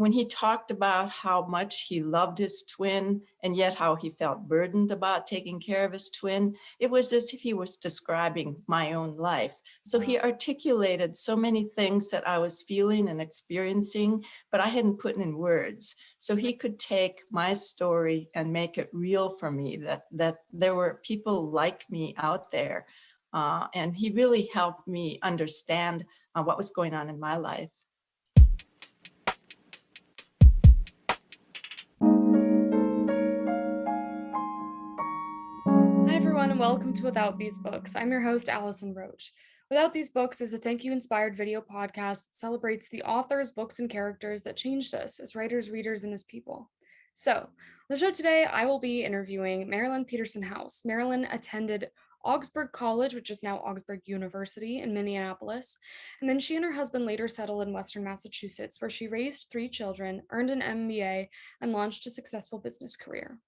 when he talked about how much he loved his twin and yet how he felt burdened about taking care of his twin, it was as if he was describing my own life. So he articulated so many things that I was feeling and experiencing, but I hadn't put in words. So he could take my story and make it real for me, that there were people like me out there. And he really helped me understand what was going on in my life. Hi everyone and welcome to Without These Books. I'm your host, Allison Roach. Without These Books is a thank you inspired video podcast that celebrates the authors, books, and characters that changed us as writers, readers, and as people. So, on the show today, I will be interviewing Marilyn Peterson Haus. Marilyn attended Augsburg College, which is now Augsburg University in Minneapolis, and then she and her husband later settled in Western Massachusetts, where she raised 3 children, earned an MBA, and launched a successful business career.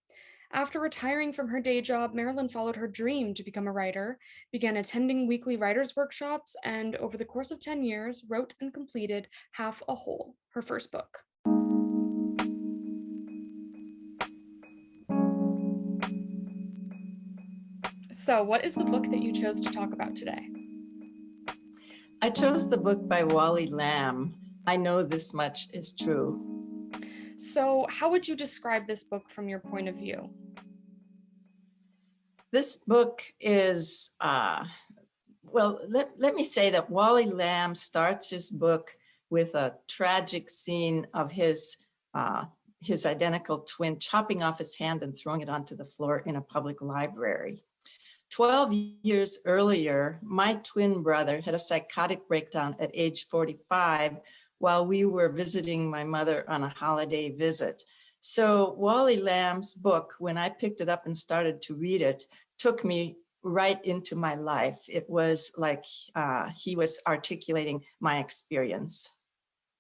After retiring from her day job, Marilyn followed her dream to become a writer, began attending weekly writers' workshops, and over the course of 10 years, wrote and completed Half a Whole, her first book. So, what is the book that you chose to talk about today? I chose the book by Wally Lamb, I Know This Much Is True. So, how would you describe this book from your point of view? This book is, let me say that Wally Lamb starts his book with a tragic scene of his identical twin chopping off his hand and throwing it onto the floor in a public library. 12 years earlier, my twin brother had a psychotic breakdown at age 45 while we were visiting my mother on a holiday visit. So Wally Lamb's book, when I picked it up and started to read it, took me right into my life. It was like he was articulating my experience.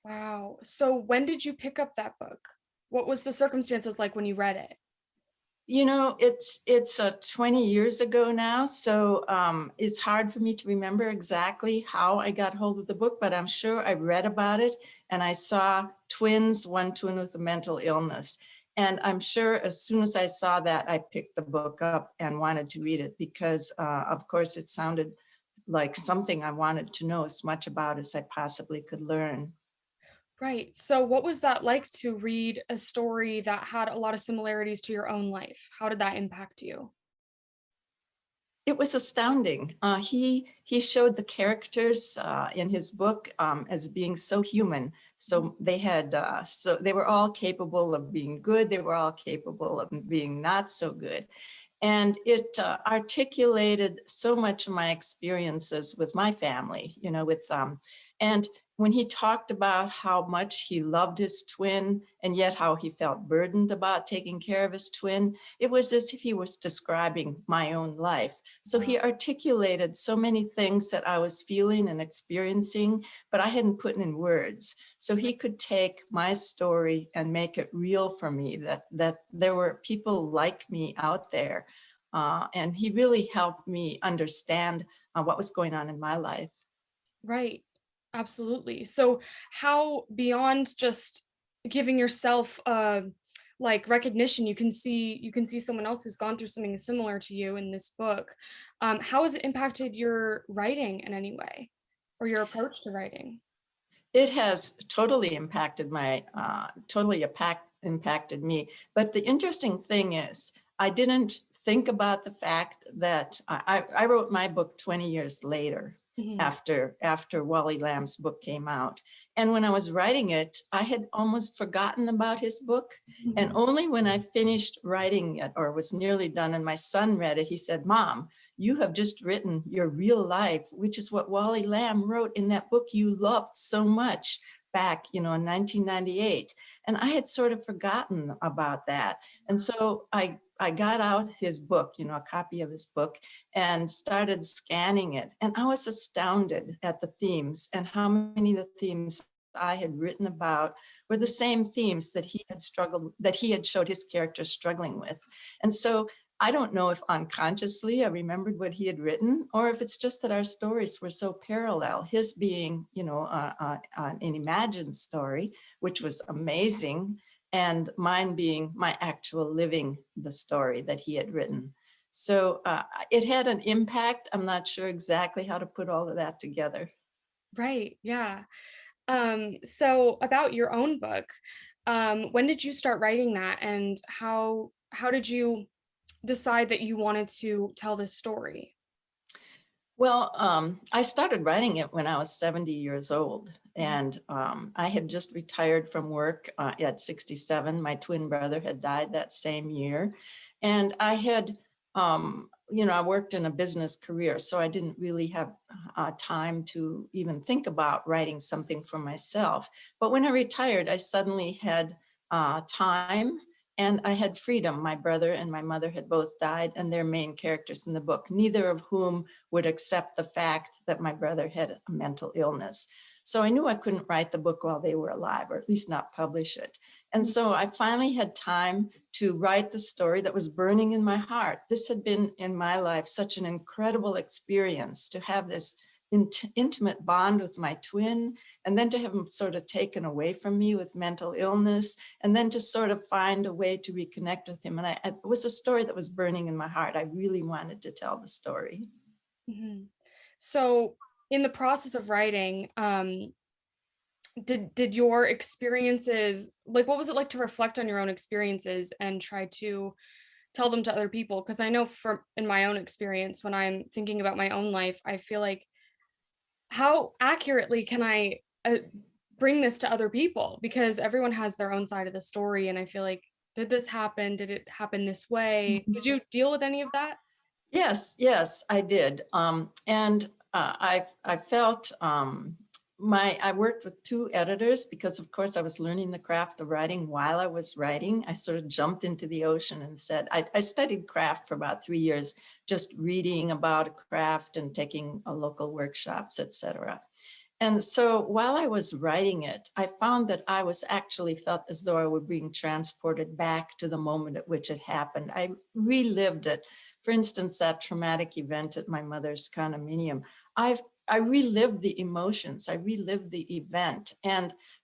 Wow. So, when did you pick up that book? What was the circumstances like when you read it? You know, it's 20 years ago now, so it's hard for me to remember exactly how I got hold of the book, but I'm sure I read about it and I saw one twin with a mental illness. And I'm sure as soon as I saw that, I picked the book up and wanted to read it because, of course, it sounded like something I wanted to know as much about as I possibly could learn. Right. So, what was that like to read a story that had a lot of similarities to your own life? How did that impact you? It was astounding. He showed the characters in his book as being so human. So they were all capable of being good. They were all capable of being not so good. And it articulated so much of my experiences with my family, and when he talked about how much he loved his twin and yet how he felt burdened about taking care of his twin, it was as if he was describing my own life. So he articulated so many things that I was feeling and experiencing, but I hadn't put in words. So he could take my story and make it real for me, that there were people like me out there. And he really helped me understand what was going on in my life. Right. Absolutely. So, how beyond just giving yourself like recognition, you can see someone else who's gone through something similar to you in this book. How has it impacted your writing in any way, or your approach to writing? It has totally impacted impacted me. But the interesting thing is, I didn't think about the fact that I wrote my book 20 years later. After Wally Lamb's book came out. And when I was writing it, I had almost forgotten about his book. And only when I finished writing it or was nearly done and my son read it, he said, "Mom, you have just written your real life, which is what Wally Lamb wrote in that book you loved so much back, in 1998. And I had sort of forgotten about that. And so I got out his book, a copy of his book, and started scanning it. And I was astounded at the themes and how many of the themes I had written about were the same themes that he had showed his characters struggling with. And so I don't know if unconsciously I remembered what he had written, or if it's just that our stories were so parallel. His being, an imagined story, which was amazing, and mine being my actual living the story that he had written. So it had an impact. I'm not sure exactly how to put all of that together. Right. Yeah. So about your own book, when did you start writing that, and how did you decide that you wanted to tell this story? Well, I started writing it when I was 70 years old, and I had just retired from work at 67. My twin brother had died that same year, and I had, I worked in a business career, so I didn't really have time to even think about writing something for myself. But when I retired, I suddenly had time and I had freedom. My brother and my mother had both died, and they're main characters in the book, neither of whom would accept the fact that my brother had a mental illness. So I knew I couldn't write the book while they were alive, or at least not publish it. And so I finally had time to write the story that was burning in my heart. This had been in my life such an incredible experience to have this intimate bond with my twin, and then to have him sort of taken away from me with mental illness, and then to sort of find a way to reconnect with him. And it was a story that was burning in my heart. I really wanted to tell the story. Mhm. So in the process of writing, did your experiences, like, what was it like to reflect on your own experiences and try to tell them to other people? Because I know from in my own experience, when I'm thinking about my own life, I feel like, how accurately can I bring this to other people? Because everyone has their own side of the story, and I feel like, did this happen? Did it happen this way? Did you deal with any of that? Yes, I did. And I felt I worked with two editors because, of course, I was learning the craft of writing while I was writing. I sort of jumped into the ocean and said, I studied craft for about 3 years, just reading about craft and taking local workshops, etc. And so while I was writing it, I found that I was actually felt as though I were being transported back to the moment at which it happened. I relived it. For instance, that traumatic event at my mother's condominium. I relived the emotions. I relived the event.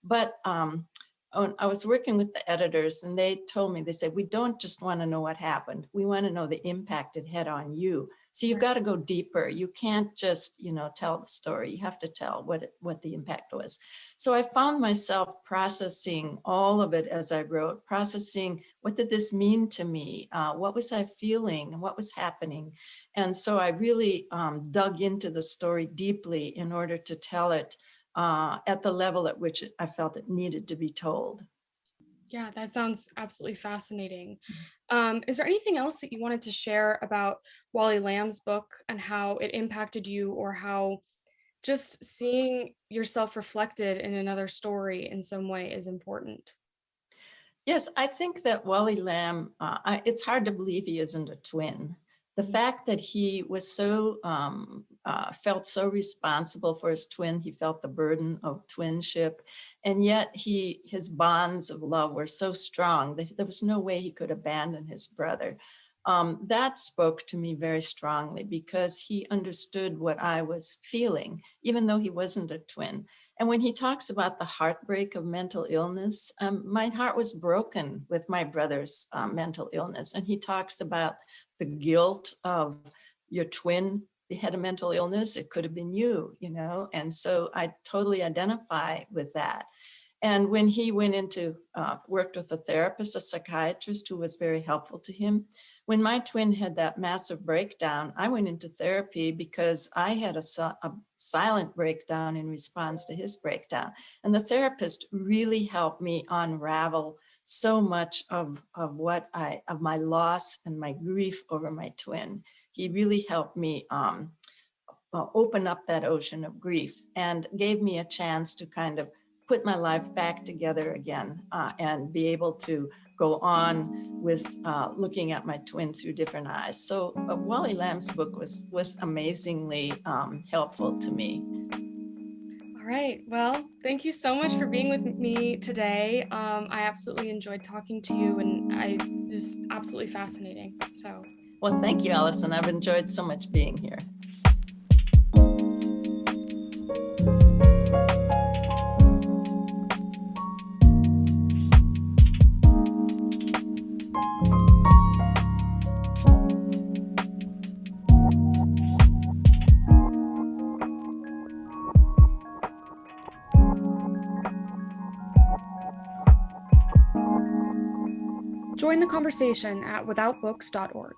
But I was working with the editors, and they told me, they said, we don't just want to know what happened. We want to know the impact it had on you. So you've got to go deeper. You can't just, tell the story. You have to tell what the impact was. So I found myself processing all of it as I wrote, processing what did this mean to me? What was I feeling? And what was happening? And so I really dug into the story deeply in order to tell it at the level at which I felt it needed to be told. Yeah, that sounds absolutely fascinating. Is there anything else that you wanted to share about Wally Lamb's book and how it impacted you, or how just seeing yourself reflected in another story in some way is important? Yes, I think that Wally Lamb, it's hard to believe he isn't a twin. The Mhm. fact that he was felt so responsible for his twin, he felt the burden of twinship, and yet his bonds of love were so strong that there was no way he could abandon his brother. That spoke to me very strongly because he understood what I was feeling, even though he wasn't a twin. And when he talks about the heartbreak of mental illness, my heart was broken with my brother's mental illness. And he talks about the guilt of your twin had a mental illness. It could have been you. And so I totally identify with that. And when he went into, worked with a therapist, a psychiatrist who was very helpful to him, when my twin had that massive breakdown, I went into therapy because I had a silent breakdown in response to his breakdown. And the therapist really helped me unravel so much of my loss and my grief over my twin. He really helped me open up that ocean of grief and gave me a chance to kind of put my life back together again and be able to go on with looking at my twin through different eyes. So Wally Lamb's book was amazingly helpful to me. All right. Well, thank you so much for being with me today. I absolutely enjoyed talking to you, and it was absolutely fascinating. So, Well, thank you, Allison. I've enjoyed so much being here. Join the conversation at withoutbooks.org.